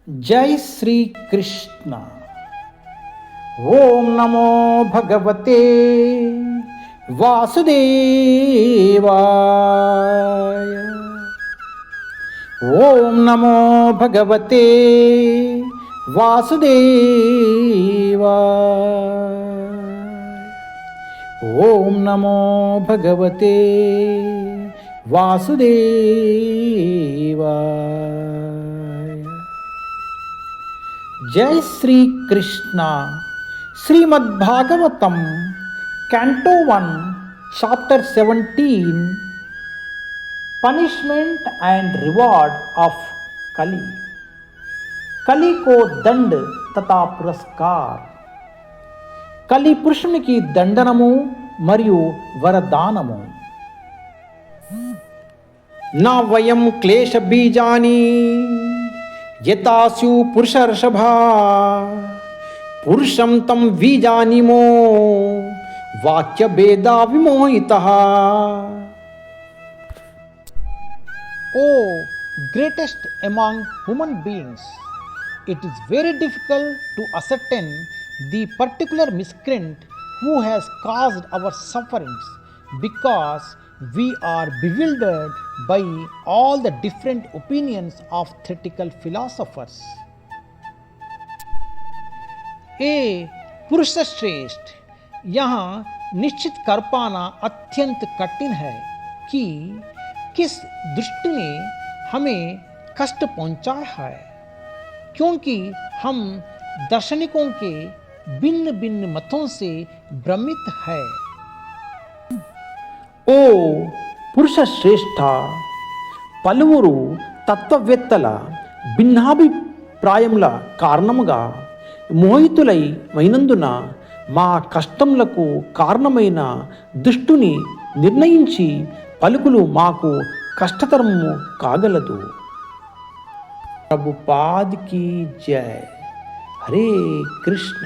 जय श्री कृष्ण। ओम नमो भगवते वासुदेवाय। ओम नमो भगवते वासुदेवाय। ओम नमो भगवते वासुदेवाय। जय Shri Krishna. Shrimad Bhagavatam canto 1 chapter 17 punishment and reward of कली। कली को दंड तथा पुरस्कार। कली పురుషునికి దండనము మరియు వరదానము। నా వయం క్లేశ బీజాని యతాసు పురుషర్షభా పురుషం తం వీజానిమో వాక్య భేదా విమోహితః। O greatest among human beings, it is very difficult to ascertain the particular miscreant who has caused our sufferings, because we are bewildered by all the different opinions of theoretical philosophers. ए पुरुष श्रेष्ठ, यहाँ निश्चित कर पाना अत्यंत कठिन है कि किस दृष्टि ने हमें कष्ट पहुंचाया है, क्योंकि हम दार्शनिकों के भिन्न भिन्न मतों से भ्रमित है। ఓ పురుష శ్రేష్ఠ, పలువురు తత్వవేత్తల భిన్నాభిప్రాయముల కారణముగా మోహితులై అయినందున మా కష్టములకు కారణమైన దుష్టుని నిర్ణయించి పలుకులు మాకు కష్టతరము కాగలదు। ప్రభుపాద్ की जय। हरे कृष्ण।